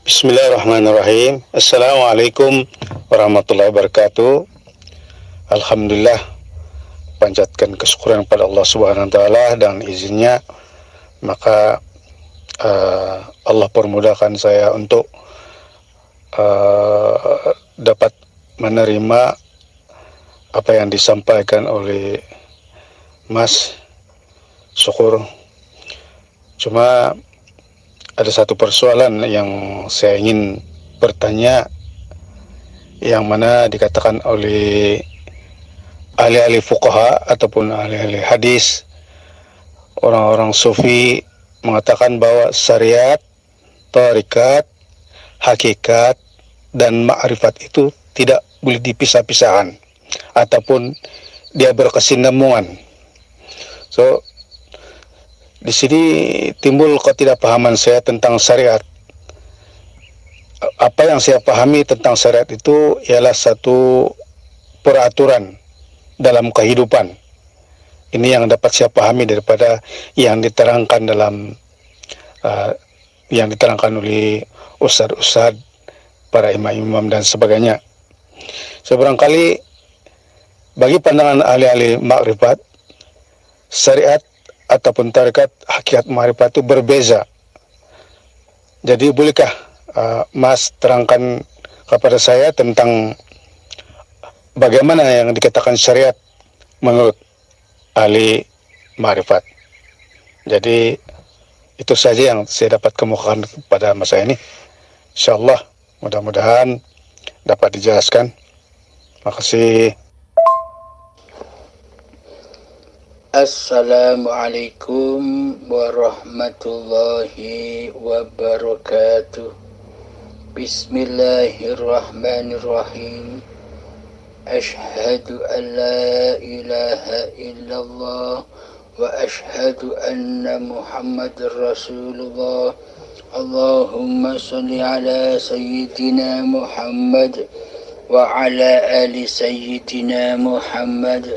Bismillahirrahmanirrahim. Assalamualaikum warahmatullahi wabarakatuh. Alhamdulillah, panjatkan kesyukuran pada Allah Subhanahu wa taala, dan izinnya maka Allah permudahkan saya untuk dapat menerima apa yang disampaikan oleh Mas. Syukur. Cuma ada satu persoalan yang saya ingin bertanya, yang mana dikatakan oleh ahli-ahli fuqaha ataupun ahli-ahli hadis, orang-orang sufi mengatakan bahwa syariat, tarikat, hakikat, dan ma'rifat itu tidak boleh dipisah-pisahkan ataupun dia berkesinambungan. So, di sini timbul ketidakpahaman saya tentang syariat. Apa yang saya pahami tentang syariat itu ialah satu peraturan dalam kehidupan. Ini yang dapat saya pahami daripada yang diterangkan yang diterangkan oleh ustadz-ustadz, para imam-imam dan sebagainya. Sebarangkali bagi pandangan ahli-ahli makrifat, syariat ataupun tarikat, hakikat, ma'rifat itu berbeza. Jadi bolehkah Mas terangkan kepada saya tentang bagaimana yang dikatakan syariat menurut ahli ma'rifat? Jadi itu saja yang saya dapat kemukakan pada masa ini. InsyaAllah mudah-mudahan dapat dijelaskan. Makasih. Assalamualaikum warahmatullahi wabarakatuh. Bismillahirrahmanirrahim. Ashhadu an la ilaha illallah wa ashhadu anna Muhammadar Rasulullah. Allahumma salli ala sayyidina Muhammad wa ala ali sayyidina Muhammad.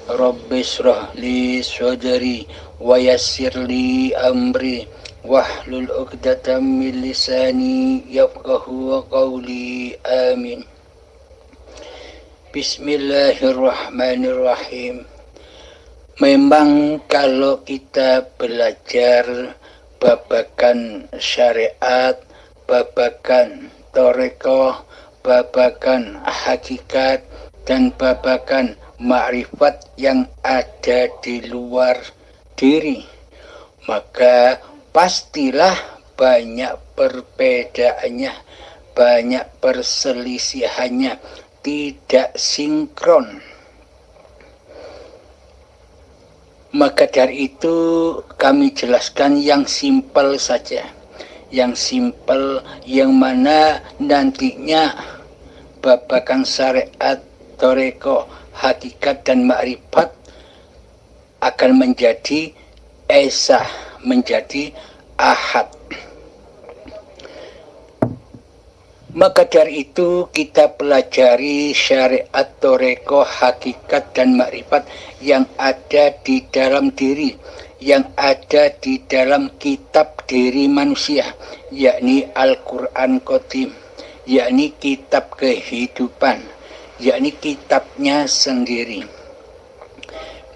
Rabbi shrah li sadri wa yassir li amri wahlul 'uqdatam min lisani yafqahu qawli. Amin. Bismillahirrahmanirrahim. Memang kalau kita belajar babakan syariat, babakan thariqah, babakan hakikat, dan babakan ma'rifat yang ada di luar diri, maka pastilah banyak perbedaannya, banyak perselisihannya, tidak sinkron. Maka dari itu kami jelaskan yang simpel saja, yang simpel, yang mana nantinya babakan syariat, thariqah, hakikat, dan ma'rifat akan menjadi esa, menjadi ahad. Maka dari itu kita pelajari syariat, thariqah, hakikat, dan ma'rifat yang ada di dalam diri, yang ada di dalam kitab diri manusia, yakni Al-Quran Qadim, yakni kitab kehidupan, yakni kitabnya sendiri.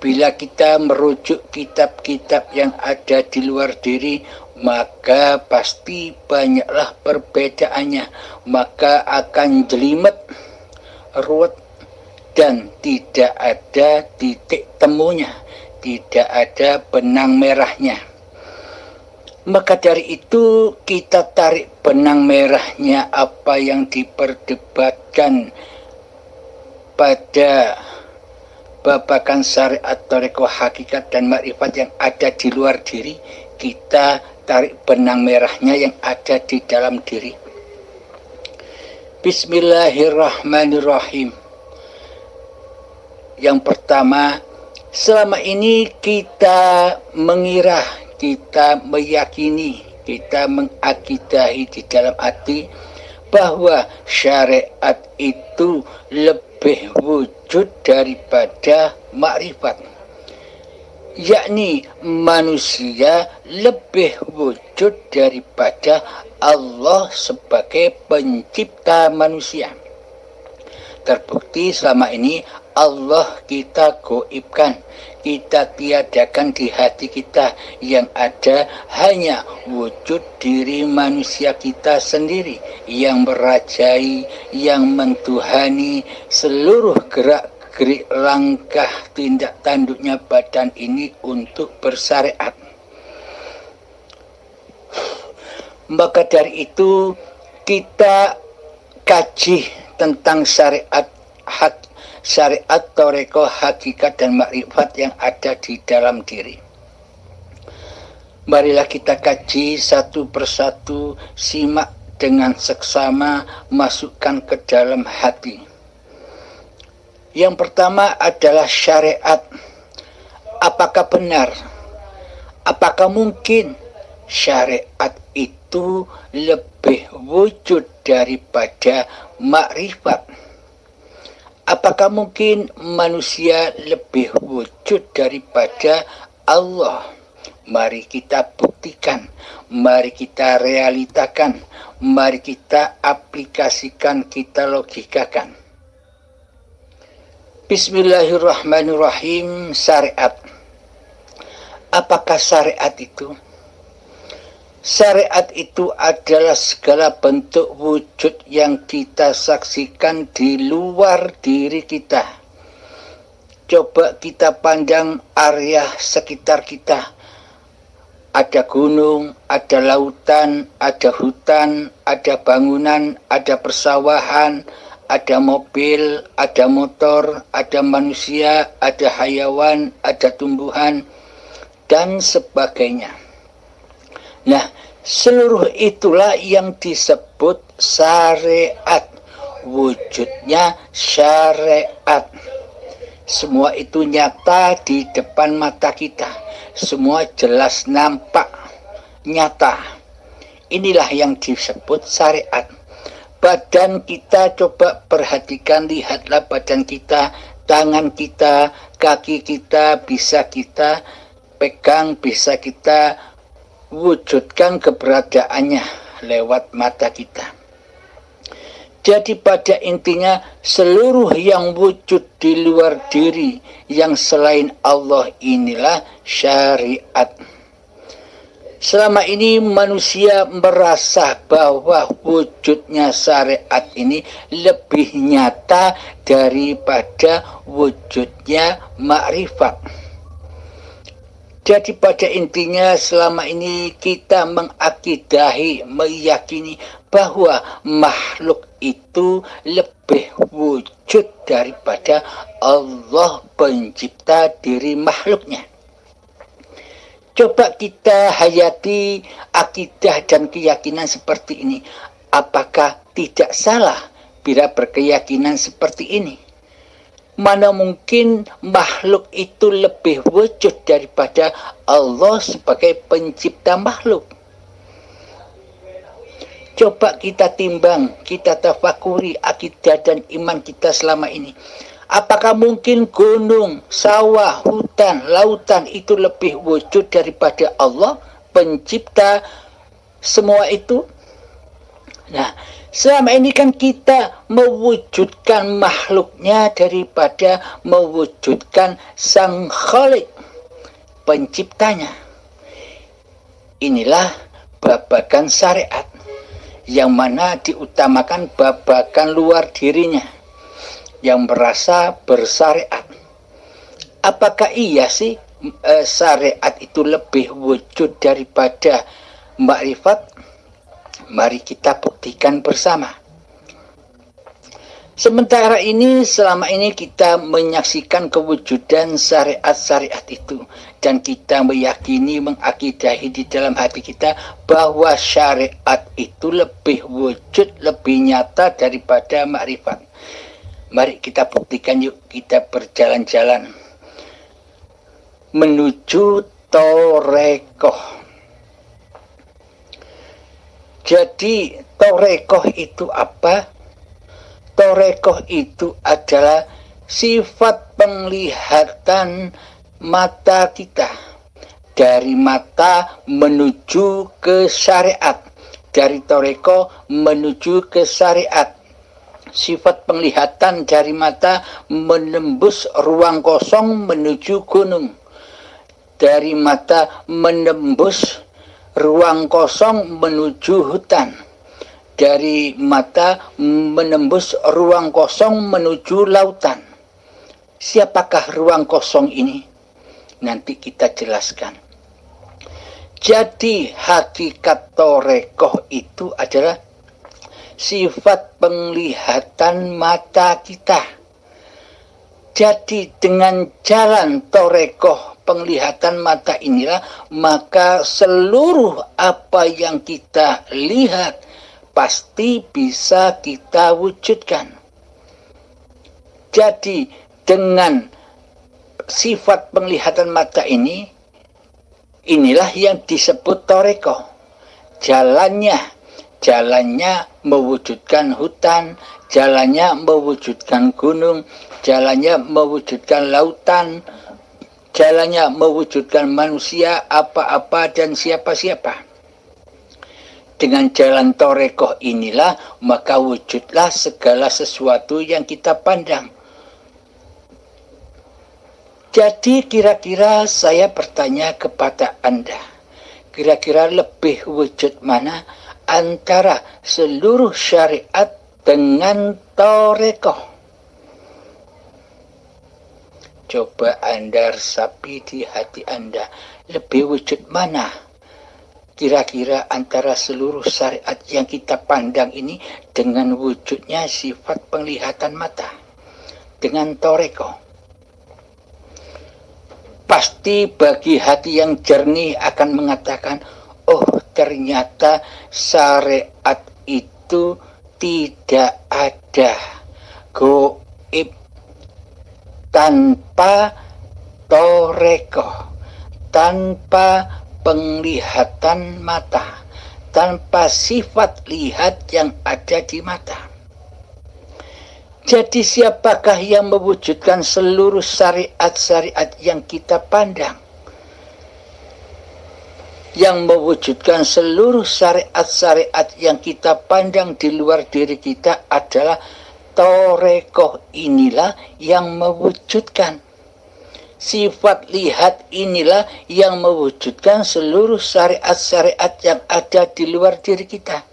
Bila kita merujuk kitab-kitab yang ada di luar diri, maka pasti banyaklah perbedaannya, maka akan jelimet, ruwet, dan tidak ada titik temunya, tidak ada benang merahnya. Maka dari itu kita tarik benang merahnya, apa yang diperdebatkan pada babakan syariat, thariqah, hakikat, dan ma'rifat yang ada di luar diri, kita tarik benang merahnya yang ada di dalam diri. Bismillahirrahmanirrahim. Yang pertama, selama ini kita mengira, kita meyakini, kita mengakidahi di dalam hati bahwa syariat itu lebih wujud daripada makrifat. yakni manusia lebih wujud daripada Allah sebagai pencipta manusia. Terbukti selama ini Allah kita goibkan, kita tiadakan di hati kita, yang ada hanya wujud diri manusia kita sendiri yang merajai, yang mentuhani seluruh gerak-gerik langkah tindak tanduknya badan ini untuk bersyariat. Maka dari itu kita kaji tentang syariat toreko, hakikat dan makrifat yang ada di dalam diri. Marilah kita kaji satu persatu, simak dengan seksama, masukkan ke dalam hati. Yang pertama adalah syariat. Apakah benar? Apakah mungkin syariat itu lebih wujud daripada makrifat? Apakah mungkin manusia lebih wujud daripada Allah? Mari kita buktikan, mari kita realitakan, mari kita aplikasikan, kita logikakan. Bismillahirrahmanirrahim. Syariat. Apakah syariat itu? Syariat itu adalah segala bentuk wujud yang kita saksikan di luar diri kita. Coba kita pandang area sekitar kita. Ada gunung, ada lautan, ada hutan, ada bangunan, ada persawahan, ada mobil, ada motor, ada manusia, ada hayawan, ada tumbuhan, dan sebagainya. Nah, seluruh itulah yang disebut syariat. Wujudnya syariat. Semua itu nyata di depan mata kita. Semua jelas nampak, nyata. Inilah yang disebut syariat. Badan kita, coba perhatikan, lihatlah badan kita, tangan kita, kaki kita, bisa kita pegang, bisa kita wujudkan keberadaannya lewat mata kita. Jadi pada intinya seluruh yang wujud di luar diri yang selain Allah inilah syariat. Selama ini manusia merasa bahwa wujudnya syariat ini lebih nyata daripada wujudnya makrifat. Jadi pada intinya selama ini kita mengakidahi, meyakini bahwa makhluk itu lebih wujud daripada Allah pencipta diri makhluknya. Coba kita hayati akidah dan keyakinan seperti ini. Apakah tidak salah bila berkeyakinan seperti ini? Mana mungkin makhluk itu lebih wujud daripada Allah sebagai pencipta makhluk? Coba kita timbang, kita tafakuri akidah dan iman kita selama ini. Apakah mungkin gunung, sawah, hutan, lautan itu lebih wujud daripada Allah pencipta semua itu? Nah, selama ini kan kita mewujudkan makhluknya daripada mewujudkan sang Khalik, penciptanya. Inilah babakan syariat, yang mana diutamakan babakan luar dirinya, yang merasa bersyariat. Apakah iya sih syariat itu lebih wujud daripada makrifat? Mari kita buktikan bersama. Sementara ini, selama ini kita menyaksikan kewujudan syariat-syariat itu. Dan kita meyakini, mengakidahi di dalam hati kita bahwa syariat itu lebih wujud, lebih nyata daripada makrifat. Mari kita buktikan yuk, kita berjalan-jalan menuju Torekoh. Jadi Torekoh itu apa? Torekoh itu adalah sifat penglihatan mata kita, dari mata menuju ke syariat, dari toreko menuju ke syariat. Sifat penglihatan dari mata menembus ruang kosong menuju gunung, dari mata menembus ruang kosong menuju hutan, dari mata menembus ruang kosong menuju lautan. Siapakah ruang kosong ini? Nanti kita jelaskan. Jadi hakikat torekoh itu adalah sifat penglihatan mata kita. Jadi dengan jalan torekoh penglihatan mata inilah, maka seluruh apa yang kita lihat pasti bisa kita wujudkan. Jadi dengan sifat penglihatan mata ini, inilah yang disebut torekoh. Jalannya mewujudkan hutan, jalannya mewujudkan gunung, jalannya mewujudkan lautan, jalannya mewujudkan manusia, apa-apa dan siapa-siapa. Dengan jalan torekoh inilah, maka wujudlah segala sesuatu yang kita pandang. Jadi kira-kira saya bertanya kepada Anda, kira-kira lebih wujud mana antara seluruh syariat dengan torekoh? Coba Anda resapi di hati Anda, lebih wujud mana kira-kira antara seluruh syariat yang kita pandang ini dengan wujudnya sifat penglihatan mata, dengan torekoh? Pasti bagi hati yang jernih akan mengatakan, oh ternyata syariat itu tidak ada goib tanpa torekoh, tanpa penglihatan mata, tanpa sifat lihat yang ada di mata. Jadi siapakah yang mewujudkan seluruh syariat-syariat yang kita pandang? Yang mewujudkan seluruh syariat-syariat yang kita pandang di luar diri kita adalah torekoh inilah yang mewujudkan. Sifat lihat inilah yang mewujudkan seluruh syariat-syariat yang ada di luar diri kita.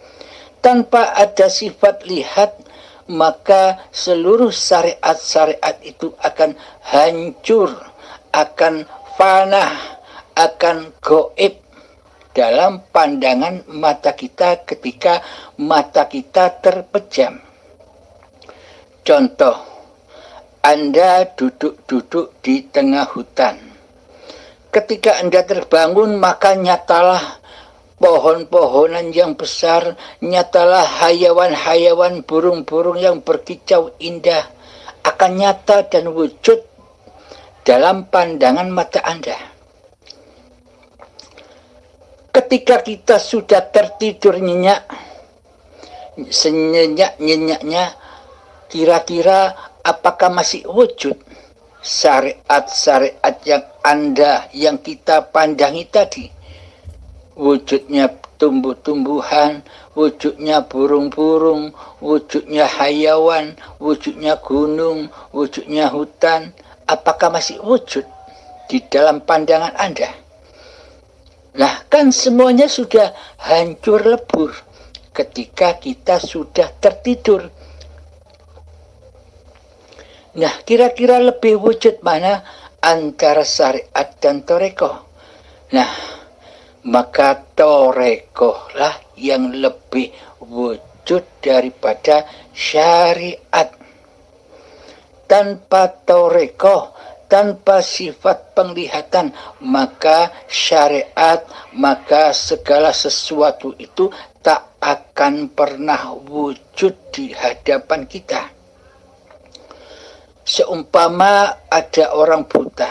Tanpa ada sifat lihat, maka seluruh syariat-syariat itu akan hancur, akan fana, akan goib dalam pandangan mata kita ketika mata kita terpejam. Contoh, Anda duduk-duduk di tengah hutan. Ketika Anda terbangun, maka nyatalah pohon-pohonan yang besar, nyatalah hayawan-hayawan, burung-burung yang berkicau indah, akan nyata dan wujud dalam pandangan mata Anda. Ketika kita sudah tertidur nyenyak, senyenyak-nyenyaknya, kira-kira apakah masih wujud syariat-syariat yang kita pandangi tadi? Wujudnya tumbuh-tumbuhan, wujudnya burung-burung, wujudnya hayawan, wujudnya gunung, wujudnya hutan, apakah masih wujud di dalam pandangan Anda? Nah, kan semuanya sudah hancur lebur ketika kita sudah tertidur. Nah, kira-kira lebih wujud mana antara syariat dan torekoh? Nah, maka torekohlah yang lebih wujud daripada syariat. Tanpa torekoh, tanpa sifat penglihatan, maka syariat, maka segala sesuatu itu tak akan pernah wujud di hadapan kita. Seumpama ada orang buta.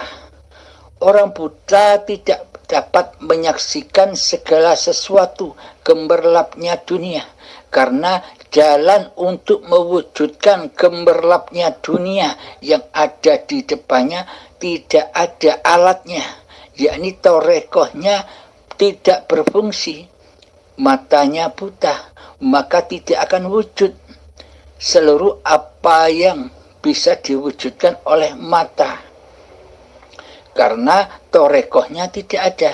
Orang buta tidak dapat menyaksikan segala sesuatu gemerlapnya dunia, karena jalan untuk mewujudkan gemerlapnya dunia yang ada di depannya, tidak ada alatnya, yakni torekohnya tidak berfungsi, matanya buta, maka tidak akan wujud seluruh apa yang bisa diwujudkan oleh mata, karena torekohnya tidak ada.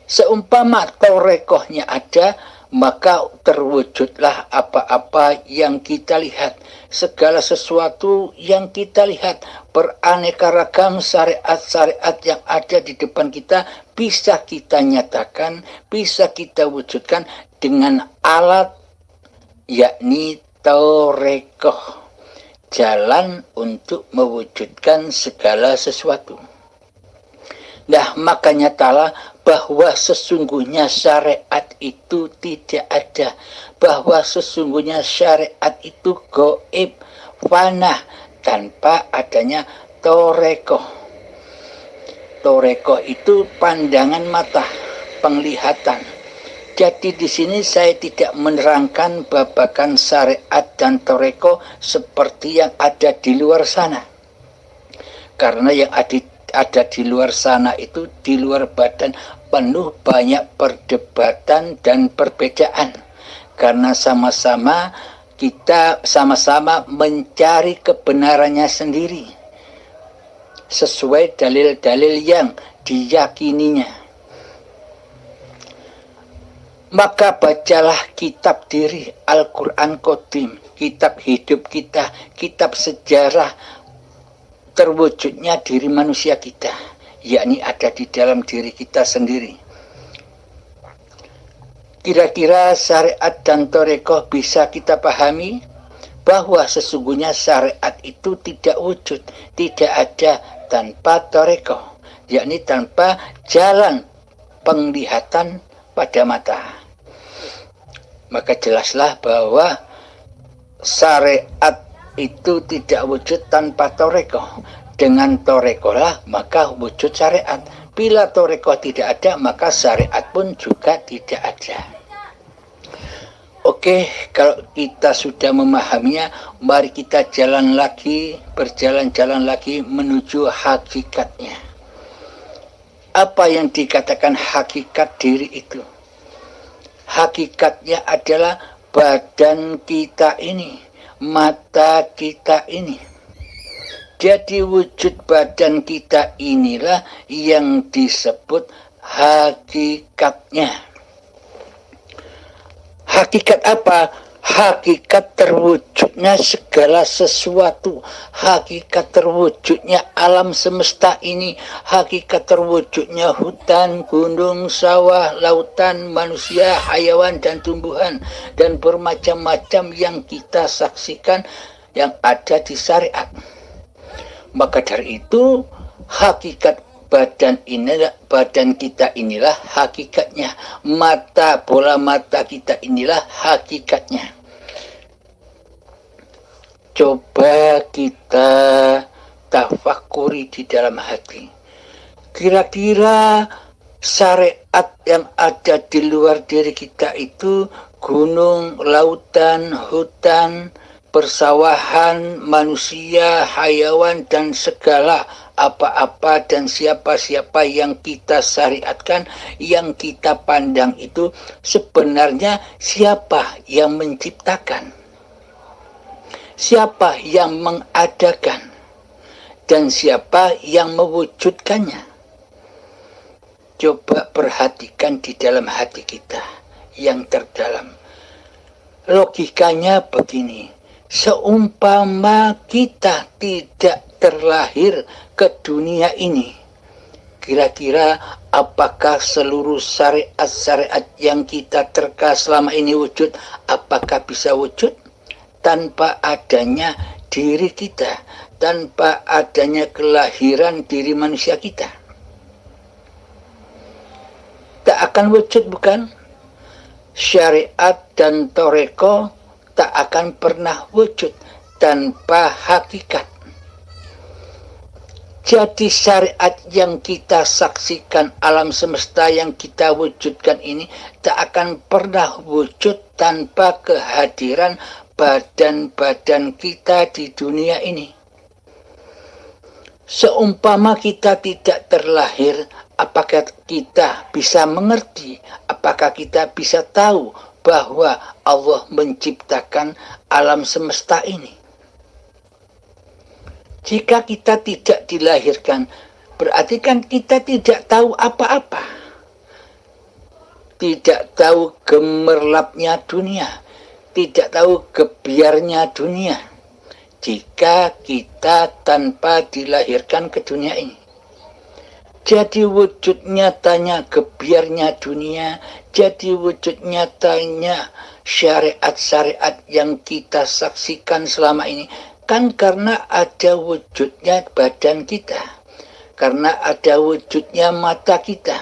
Seumpama torekohnya ada, maka terwujudlah apa-apa yang kita lihat. Segala sesuatu yang kita lihat, beraneka ragam syariat-syariat yang ada di depan kita, bisa kita nyatakan, bisa kita wujudkan dengan alat, yakni torekoh, jalan untuk mewujudkan segala sesuatu. Nah, makanya ta'ala bahwa sesungguhnya syariat itu tidak ada, bahwa sesungguhnya syariat itu gaib, fana, tanpa adanya torekoh. Torekoh itu pandangan mata, penglihatan. Jadi di sini saya tidak menerangkan babakan syariat dan torekoh seperti yang ada di luar sana, karena yang ada di luar sana itu, di luar badan, penuh banyak perdebatan dan perbedaan, karena kita sama-sama mencari kebenarannya sendiri sesuai dalil-dalil yang diyakininya. Maka bacalah kitab diri Al-Quran Qadim, kitab hidup kita, kitab sejarah terwujudnya diri manusia kita, yakni ada di dalam diri kita sendiri. Kira-kira syariat dan torekoh bisa kita pahami bahwa sesungguhnya syariat itu tidak wujud, tidak ada tanpa torekoh, yakni tanpa jalan penglihatan pada mata. Maka jelaslah bahwa syariat itu tidak wujud tanpa torekoh. Dengan torekoh lah maka wujud syariat. Bila torekoh tidak ada, maka syariat pun juga tidak ada. Oke, kalau kita sudah memahaminya, mari kita berjalan-jalan lagi menuju hakikatnya. Apa yang dikatakan hakikat diri itu? Hakikatnya adalah badan kita ini, mata kita ini. Jadi wujud badan kita inilah yang disebut hakikatnya. Hakikat apa? Hakikat terwujudnya segala sesuatu, hakikat terwujudnya alam semesta ini, hakikat terwujudnya hutan, gunung, sawah, lautan, manusia, hayawan, dan tumbuhan, dan bermacam-macam yang kita saksikan yang ada di syariat. Maka dari itu hakikat badan kita inilah hakikatnya, bola mata kita inilah hakikatnya. Coba kita tafakuri di dalam hati. Kira-kira syariat yang ada di luar diri kita itu gunung, lautan, hutan, persawahan, manusia, hayawan, dan segala apa-apa dan siapa-siapa yang kita syariatkan, yang kita pandang itu sebenarnya siapa yang menciptakan, siapa yang mengadakan, dan siapa yang mewujudkannya. Coba perhatikan di dalam hati kita yang terdalam. Logikanya begini. Seumpama kita tidak terlahir ke dunia ini, kira-kira apakah seluruh syariat-syariat yang kita terka selama ini wujud, apakah bisa wujud tanpa adanya diri kita, tanpa adanya kelahiran diri manusia kita? Tak akan wujud, bukan? Syariat dan toreko tak akan pernah wujud tanpa hakikat. Jadi syariat yang kita saksikan, alam semesta yang kita wujudkan ini tak akan pernah wujud tanpa kehadiran badan-badan kita di dunia ini. Seumpama kita tidak terlahir, apakah kita bisa mengerti, apakah kita bisa tahu bahwa Allah menciptakan alam semesta ini? Jika kita tidak dilahirkan, berarti kan kita tidak tahu apa-apa. Tidak tahu gemerlapnya dunia, tidak tahu gebiarnya dunia. Jika kita tanpa dilahirkan ke dunia ini. Jadi wujud nyatanya gebiarnya dunia, jadi wujud nyatanya syariat-syariat yang kita saksikan selama ini, kan karena ada wujudnya badan kita, karena ada wujudnya mata kita.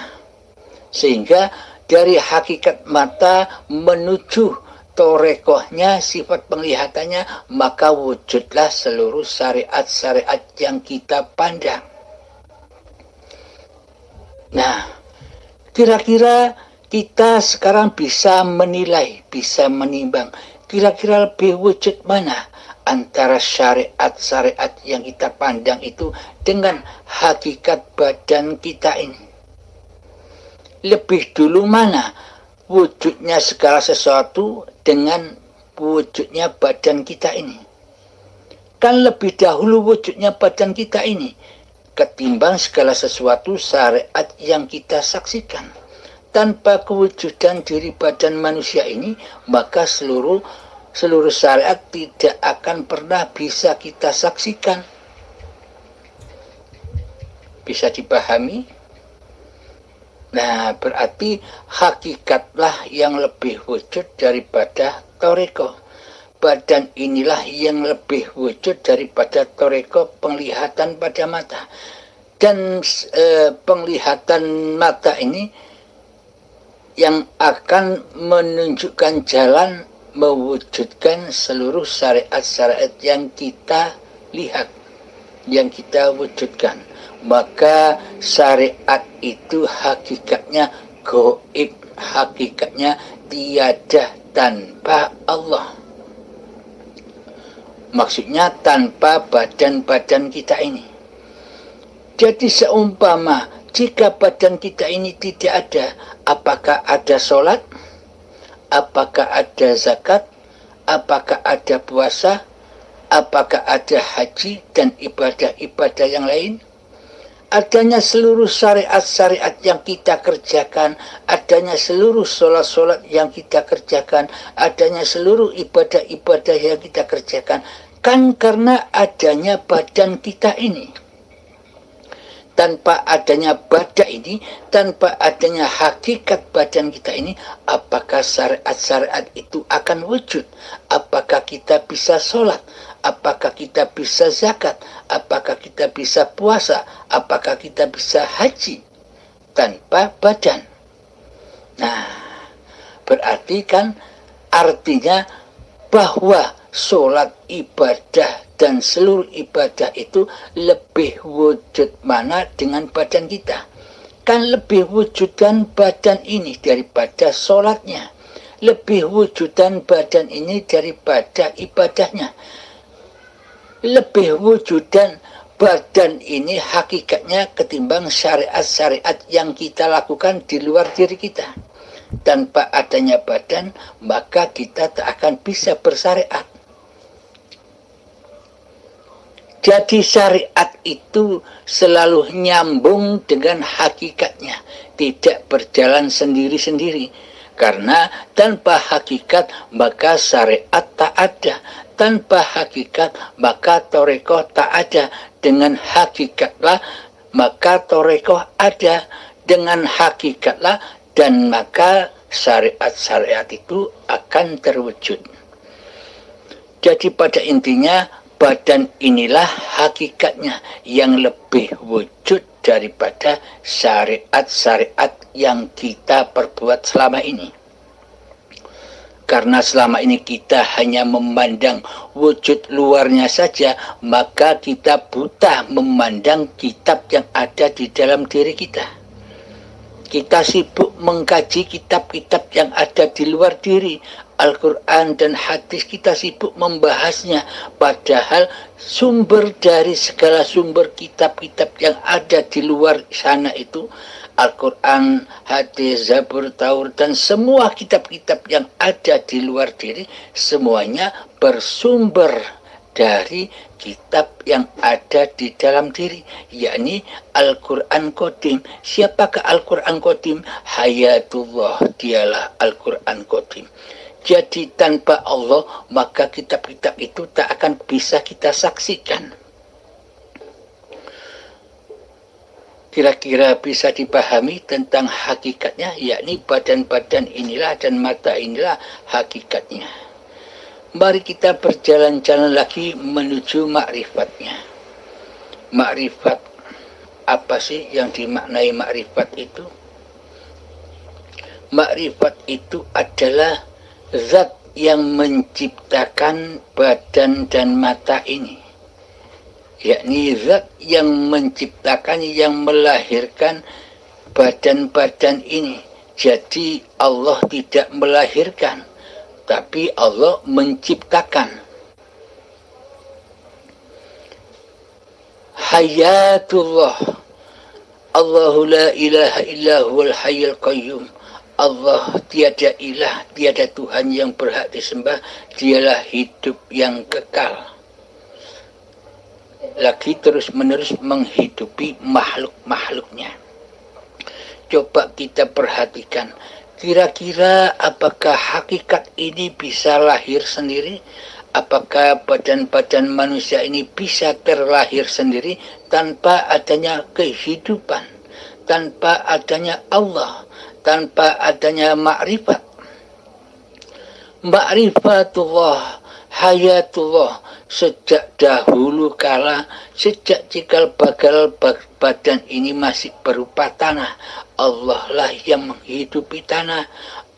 Sehingga dari hakikat mata menuju torekohnya, sifat penglihatannya, maka wujudlah seluruh syariat-syariat yang kita pandang. Nah, kira-kira kita sekarang bisa menilai, bisa menimbang, kira-kira lebih wujud mana antara syariat-syariat yang kita pandang itu dengan hakikat badan kita ini. Lebih dulu mana wujudnya segala sesuatu dengan wujudnya badan kita ini? Kan lebih dahulu wujudnya badan kita ini ketimbang segala sesuatu syariat yang kita saksikan. Tanpa kewujudan diri badan manusia ini, maka seluruh syariat tidak akan pernah bisa kita saksikan. Bisa dipahami? Nah, berarti hakikatlah yang lebih wujud daripada toreko. Badan inilah yang lebih wujud daripada toreko penglihatan pada mata. Dan penglihatan mata ini yang akan menunjukkan jalan mewujudkan seluruh syariat-syariat yang kita lihat, yang kita wujudkan. Maka syariat itu hakikatnya gaib, hakikatnya tiada tanpa Allah. Maksudnya tanpa badan-badan kita ini. Jadi seumpama jika badan kita ini tidak ada, apakah ada sholat? Apakah ada zakat? Apakah ada puasa? Apakah ada haji dan ibadah-ibadah yang lain? Adanya seluruh syariat-syariat yang kita kerjakan, adanya seluruh sholat-sholat yang kita kerjakan, adanya seluruh ibadah-ibadah yang kita kerjakan, kan karena adanya badan kita ini. Tanpa adanya badan ini, tanpa adanya hakikat badan kita ini, apakah syariat-syariat itu akan wujud? Apakah kita bisa sholat? Apakah kita bisa zakat? Apakah kita bisa puasa? Apakah kita bisa haji tanpa badan? Nah, berarti kan artinya bahwa sholat, ibadah, dan seluruh ibadah itu lebih wujud mana dengan badan kita. Kan lebih wujudan badan ini daripada sholatnya. Lebih wujudan badan ini daripada ibadahnya. Lebih wujudan badan ini hakikatnya ketimbang syariat-syariat yang kita lakukan di luar diri kita. Tanpa adanya badan, maka kita tak akan bisa bersyariat. Jadi syariat itu selalu nyambung dengan hakikatnya, tidak berjalan sendiri-sendiri. Karena tanpa hakikat maka syariat tak ada. Tanpa hakikat maka torekoh tak ada. Dengan hakikatlah maka torekoh ada. Dengan hakikatlah dan maka syariat-syariat itu akan terwujud. Jadi pada intinya badan inilah hakikatnya yang lebih wujud daripada syariat-syariat yang kita perbuat selama ini. Karena selama ini kita hanya memandang wujud luarnya saja, maka kita buta memandang kitab yang ada di dalam diri kita. Kita sibuk mengkaji kitab-kitab yang ada di luar diri. Al-Quran dan hadis kita sibuk membahasnya, padahal sumber dari segala sumber kitab-kitab yang ada di luar sana itu Al-Quran, hadis, Zabur, Taurat, dan semua kitab-kitab yang ada di luar diri semuanya bersumber dari kitab yang ada di dalam diri, yakni Al-Quran Qadim. Siapakah Al-Quran Qadim? Hayatullah, dialah Al-Quran Qadim. Jadi tanpa Allah maka kitab-kitab itu tak akan bisa kita saksikan. Kira-kira bisa dipahami tentang hakikatnya, yakni badan-badan inilah dan mata inilah hakikatnya. Mari kita berjalan-jalan lagi menuju makrifatnya. Makrifat, apa sih yang dimaknai makrifat itu? Makrifat itu adalah zat yang menciptakan badan dan mata ini, yakni zat yang menciptakan, yang melahirkan badan-badan ini. Jadi Allah tidak melahirkan, tapi Allah menciptakan. Hayatullah, Allahu la ilaha illa huwal hayyul qayyum. Allah tiada ilah, tiada Tuhan yang berhak disembah, dialah hidup yang kekal. Lagi terus-menerus menghidupi makhluk-makhluknya. Coba kita perhatikan, kira-kira apakah hakikat ini bisa lahir sendiri? Apakah badan-badan manusia ini bisa terlahir sendiri tanpa adanya kehidupan, tanpa adanya Allah, tanpa adanya makrifat? Makrifatullah, hayatullah, sejak dahulu kala, sejak cikal bakal badan ini masih berupa tanah, Allah lah yang menghidupi tanah,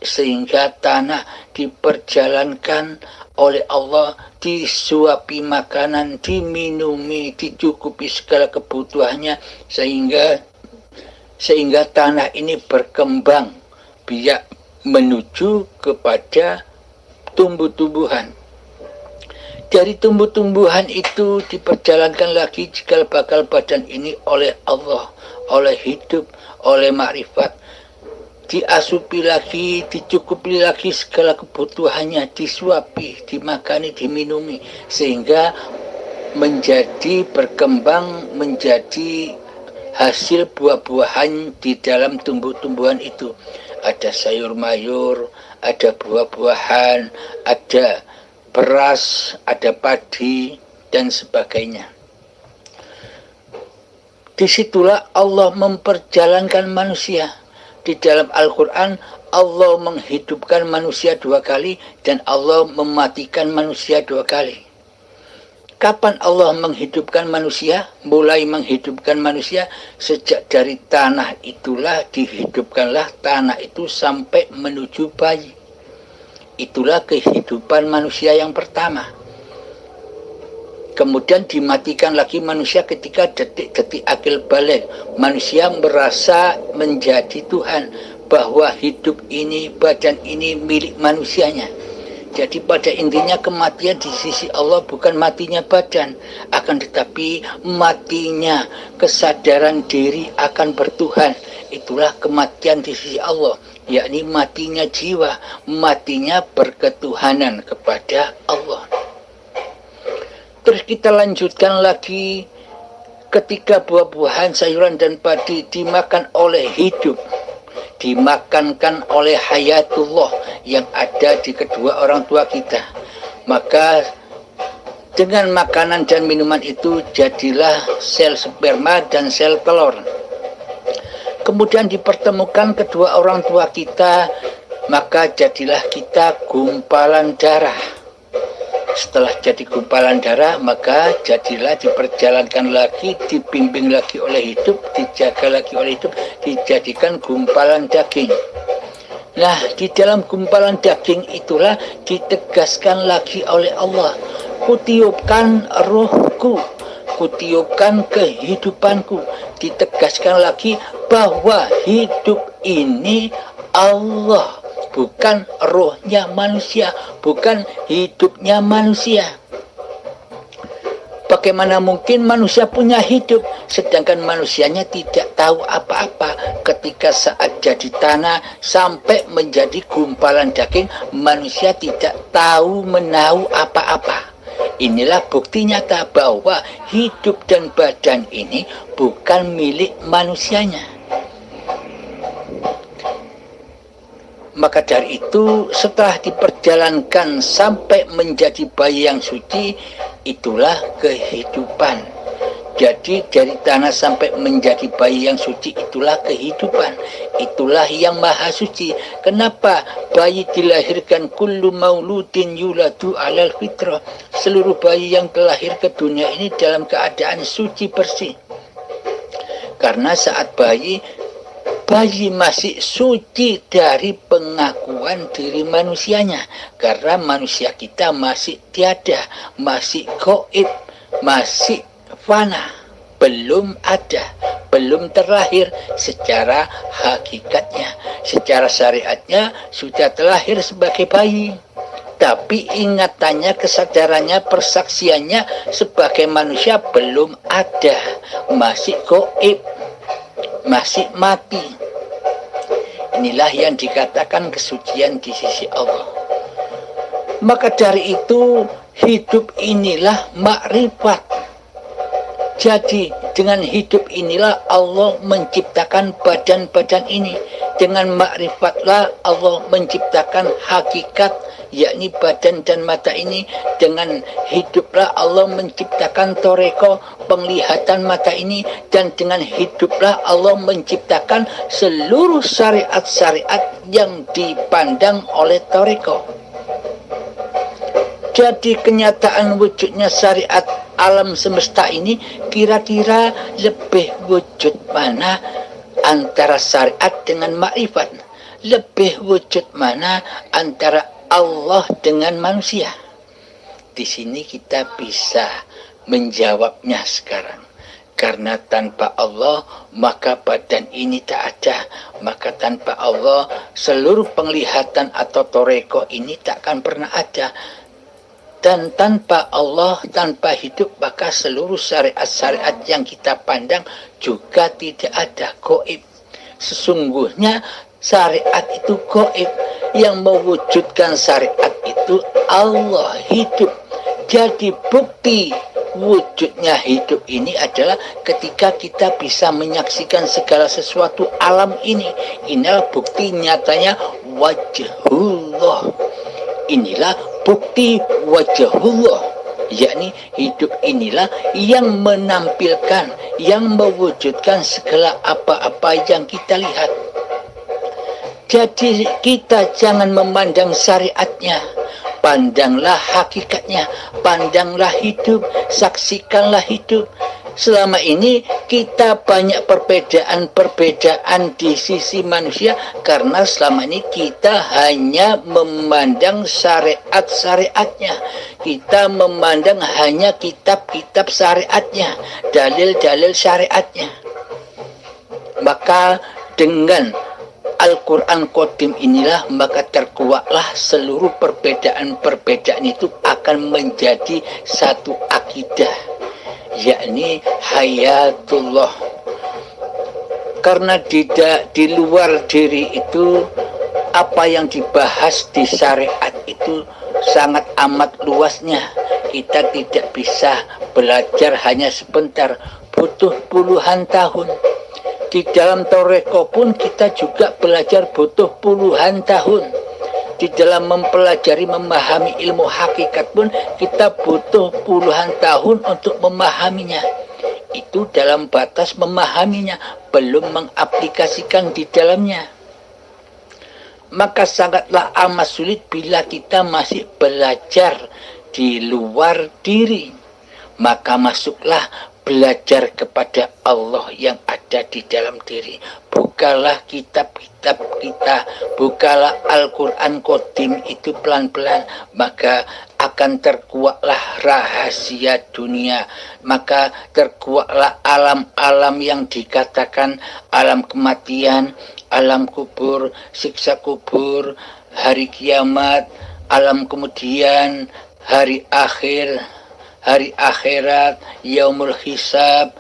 sehingga tanah diperjalankan oleh Allah, disuapi makanan, diminumi, dicukupi segala kebutuhannya, sehingga tanah ini berkembang biak menuju kepada tumbuh-tumbuhan. Dari tumbuh-tumbuhan itu diperjalankan lagi cikal bakal badan ini oleh Allah, oleh hidup, oleh makrifat. Diasupi lagi, dicukupi lagi segala kebutuhannya, disuapi, dimakani, diminumi, sehingga menjadi berkembang, menjadi hasil buah-buahan di dalam tumbuh-tumbuhan itu. Ada sayur mayur, ada buah-buahan, ada beras, ada padi, dan sebagainya. Disitulah Allah memperjalankan manusia. Di dalam Al-Quran, Allah menghidupkan manusia 2 kali dan Allah mematikan manusia 2 kali. Kapan Allah menghidupkan manusia? Mulai menghidupkan manusia sejak dari tanah itulah dihidupkanlah tanah itu sampai menuju bayi. Itulah kehidupan manusia yang pertama. Kemudian dimatikan lagi manusia ketika detik-detik akil balik. Manusia merasa menjadi Tuhan, bahwa hidup ini, badan ini milik manusianya. Jadi pada intinya kematian di sisi Allah bukan matinya badan, akan tetapi matinya kesadaran diri akan bertuhan. Itulah kematian di sisi Allah, yakni matinya jiwa, matinya berketuhanan kepada Allah. Terus kita lanjutkan lagi, ketika buah-buahan, sayuran dan padi dimakan oleh hidup, dimakankan oleh hayatullah yang ada di kedua orang tua kita, maka dengan makanan dan minuman itu jadilah sel sperma dan sel telur. Kemudian dipertemukan kedua orang tua kita, maka jadilah kita gumpalan darah. Setelah jadi gumpalan darah, maka jadilah diperjalankan lagi, dibimbing lagi oleh hidup, dijaga lagi oleh hidup, dijadikan gumpalan daging. Nah, di dalam gumpalan daging itulah ditegaskan lagi oleh Allah, kutiupkan ruhku, kutiupkan kehidupanku. Ditegaskan lagi bahwa hidup ini Allah, bukan rohnya manusia, bukan hidupnya manusia. Bagaimana mungkin manusia punya hidup sedangkan manusianya tidak tahu apa-apa? Ketika saat jadi tanah sampai menjadi gumpalan daging, manusia tidak tahu menahu apa-apa. Inilah bukti nyata bahwa hidup dan badan ini bukan milik manusianya. Maka dari itu setelah diperjalankan sampai menjadi bayi yang suci, itulah kehidupan. Jadi dari tanah sampai menjadi bayi yang suci, itulah kehidupan. Itulah yang maha suci. Kenapa bayi dilahirkan? Kullu mauludin yuladu alal fitrah. Seluruh bayi yang terlahir ke dunia ini dalam keadaan suci bersih. Karena saat bayi masih suci dari pengakuan diri manusianya. Karena manusia kita masih tiada, masih gaib, masih fana, belum ada, belum terlahir secara hakikatnya. Secara syariatnya sudah terlahir sebagai bayi, tapi ingatannya, kesadarannya, persaksiannya sebagai manusia belum ada, masih gaib, masih mati. Inilah yang dikatakan kesucian di sisi Allah. Maka dari itu hidup inilah makrifat. Jadi dengan hidup inilah Allah menciptakan badan-badan ini. Dengan makrifatlah Allah menciptakan hakikat, yakni badan dan mata ini. Dengan hiduplah Allah menciptakan toreko, penglihatan mata ini. Dan dengan hiduplah Allah menciptakan seluruh syariat-syariat yang dipandang oleh toreko. Jadi kenyataan wujudnya syariat alam semesta ini kira-kira lebih wujud mana antara syariat dengan makrifat? Lebih wujud mana antara Allah dengan manusia? Di sini kita bisa menjawabnya sekarang. Karena tanpa Allah maka badan ini tak ada. Maka tanpa Allah seluruh penglihatan atau toreko ini takkan pernah ada. Dan tanpa Allah, tanpa hidup, maka seluruh syariat-syariat yang kita pandang juga tidak ada, gaib. Sesungguhnya syariat itu gaib. Yang mewujudkan syariat itu Allah, hidup. Jadi bukti wujudnya hidup ini adalah ketika kita bisa menyaksikan segala sesuatu alam ini. Inilah bukti nyatanya wajhullah. Inilah bukti wajhullah, yakni hidup inilah yang menampilkan, yang mewujudkan segala apa-apa yang kita lihat. Jadi kita jangan memandang syariatnya, pandanglah hakikatnya, pandanglah hidup, saksikanlah hidup. Selama ini kita banyak perbedaan-perbedaan di sisi manusia karena selama ini kita hanya memandang syariat-syariatnya. Kita memandang hanya kitab-kitab syariatnya, dalil-dalil syariatnya. Maka dengan Al-Quran Qadim inilah maka terkuaklah seluruh perbedaan-perbedaan itu akan menjadi satu akidah, yakni hayatullah. Karena di luar diri itu apa yang dibahas di syariat itu sangat amat luasnya. Kita tidak bisa belajar hanya sebentar, butuh puluhan tahun. Di dalam toreko pun kita juga belajar butuh puluhan tahun. Di dalam mempelajari, memahami ilmu hakikat pun kita butuh puluhan tahun untuk memahaminya. Itu dalam batas memahaminya, belum mengaplikasikan di dalamnya. Maka sangatlah amat sulit bila kita masih belajar di luar diri. Maka masuklah belajar kepada Allah yang ada di dalam diri. Bukalah kitab-kitab kita, bukalah Al-Quran Qadim itu pelan-pelan, maka akan terkuaklah rahasia dunia. Maka terkuaklah alam-alam yang dikatakan alam kematian, alam kubur, siksa kubur, hari kiamat, alam kemudian, hari akhir, hari akhirat, yaumul hisab,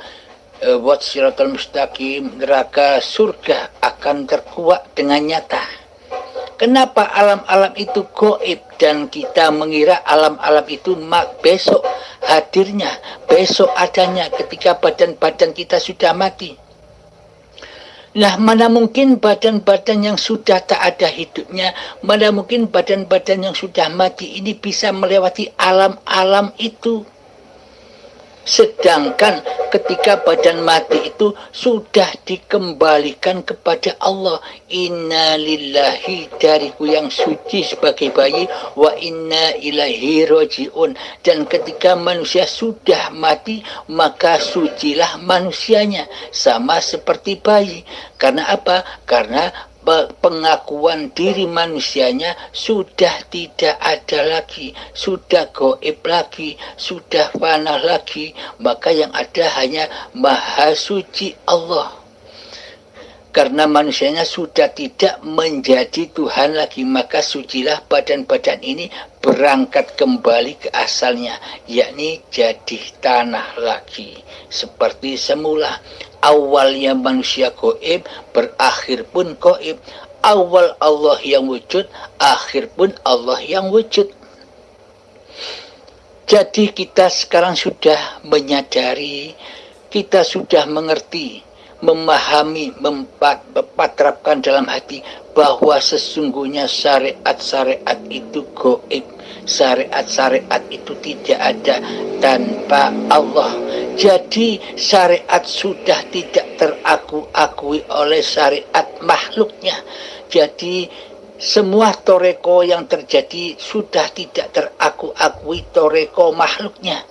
buat siratal mustaqim, neraka, surga akan terkuak dengan nyata. Kenapa alam-alam itu gaib dan kita mengira alam-alam itu besok hadirnya, besok adanya ketika badan-badan kita sudah mati. Nah, mana mungkin badan-badan yang sudah tak ada hidupnya, mana mungkin badan-badan yang sudah mati ini bisa melewati alam-alam itu. Sedangkan ketika badan mati itu sudah dikembalikan kepada Allah. Inna lillahi, dariku yang suci sebagai bayi, wa inna ilaihi roji'un. Dan ketika manusia sudah mati, maka sucilah manusianya, sama seperti bayi. Karena apa? Karena pengakuan diri manusianya sudah tidak ada lagi, sudah gaib lagi, sudah fana lagi, maka yang ada hanya Maha Suci Allah. Karena manusianya sudah tidak menjadi Tuhan lagi, maka sucilah badan-badan ini berangkat kembali ke asalnya, yakni jadi tanah lagi seperti semula. Awalnya manusia gaib, berakhir pun gaib. Awal Allah yang wujud, akhir pun Allah yang wujud. Jadi kita sekarang sudah menyadari, kita sudah mengerti, memahami, mempatrapkan dalam hati bahwa sesungguhnya syariat-syariat itu gaib. Syariat-syariat itu tidak ada tanpa Allah. Jadi syariat sudah tidak teraku-akui oleh syariat makhluknya. Jadi semua toreko yang terjadi sudah tidak teraku-akui toreko makhluknya.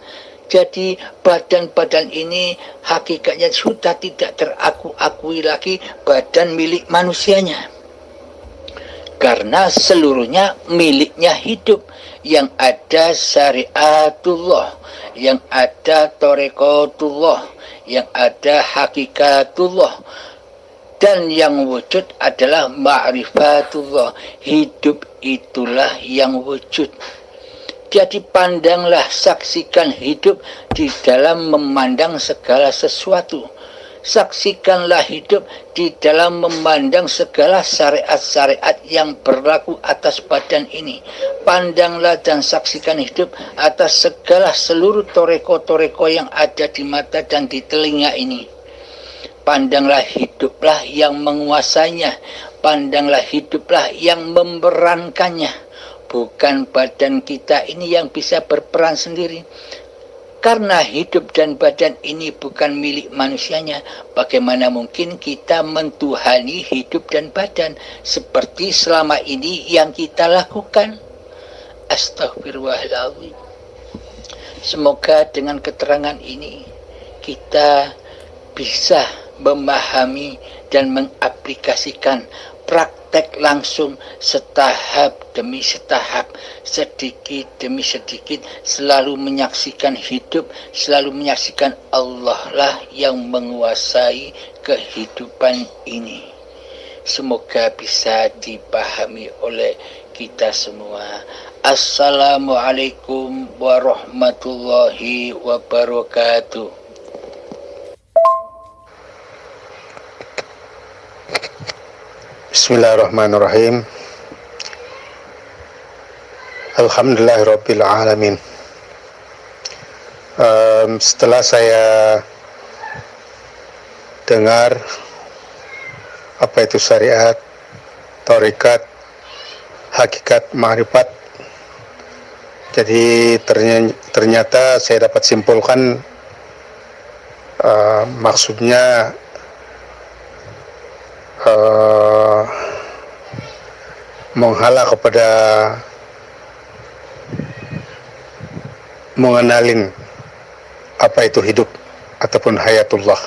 Jadi badan-badan ini hakikatnya sudah tidak teraku-akui lagi badan milik manusianya. Karena seluruhnya miliknya hidup. Yang ada syariatullah, yang ada torekotullah, yang ada hakikatullah, dan yang wujud adalah ma'rifatullah. Hidup itulah yang wujud. Jadi pandanglah, saksikan hidup di dalam memandang segala sesuatu. Saksikanlah hidup di dalam memandang segala syariat-syariat yang berlaku atas badan ini. Pandanglah dan saksikan hidup atas segala seluruh toreko-toreko yang ada di mata dan di telinga ini. Pandanglah hiduplah yang menguasainya. Pandanglah hiduplah yang memerankannya. Bukan badan kita ini yang bisa berperan sendiri. Karena hidup dan badan ini bukan milik manusianya, bagaimana mungkin kita mentuhani hidup dan badan seperti selama ini yang kita lakukan? Astaghfirullahaladzim. Semoga dengan keterangan ini kita bisa memahami dan mengaplikasikan praktek langsung setahap demi setahap, sedikit demi sedikit, selalu menyaksikan hidup, selalu menyaksikan Allah lah yang menguasai kehidupan ini. Semoga bisa dipahami oleh kita semua. Assalamualaikum warahmatullahi wabarakatuh. Bismillahirrahmanirrahim. Alhamdulillahirabbil alamin. Setelah saya dengar apa itu syariat, tarekat, hakikat, ma'rifat, jadi ternyata saya dapat simpulkan maksudnya menghala kepada mengenalin apa itu hidup ataupun hayatullah.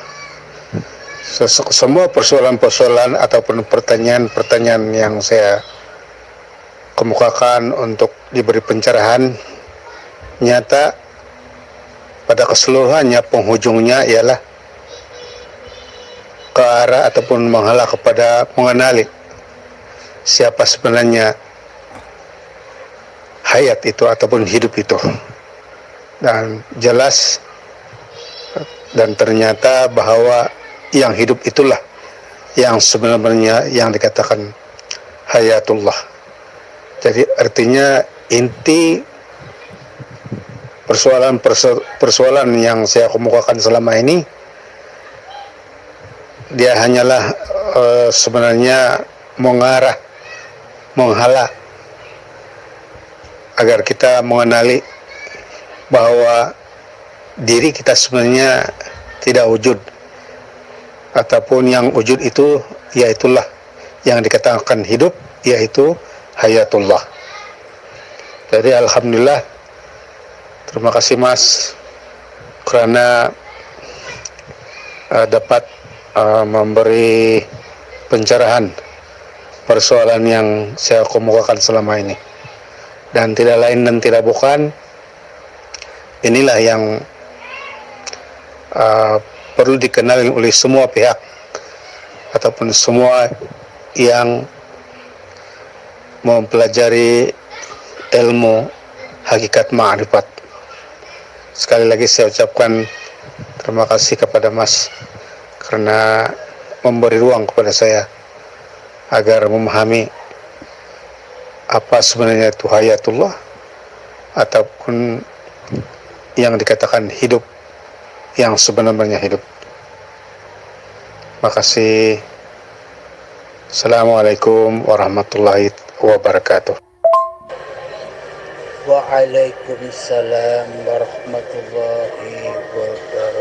Semua persoalan-persoalan ataupun pertanyaan-pertanyaan yang saya kemukakan untuk diberi pencerahan, nyata pada keseluruhannya penghujungnya ialah ke arah ataupun menghala kepada mengenali siapa sebenarnya hayat itu ataupun hidup itu. Dan jelas dan ternyata bahwa yang hidup itulah yang sebenarnya yang dikatakan hayatullah. Jadi artinya inti persoalan yang saya kemukakan selama ini, dia hanyalah sebenarnya menghala agar kita mengenali bahwa diri kita sebenarnya tidak wujud, ataupun yang wujud itu yaitulah yang dikatakan hidup, yaitu hayatullah. Jadi alhamdulillah, terima kasih Mas karena dapat memberi pencerahan persoalan yang saya kemukakan selama ini. Dan tidak lain dan tidak bukan, inilah yang perlu dikenali oleh semua pihak ataupun semua yang mempelajari ilmu hakikat ma'rifat. Sekali lagi saya ucapkan terima kasih kepada Mas karena memberi ruang kepada saya agar memahami apa sebenarnya itu hayatullah ataupun yang dikatakan hidup yang sebenarnya hidup. Terima kasih. Assalamualaikum warahmatullahi wabarakatuh. Waalaikumsalam warahmatullahi wabarakatuh.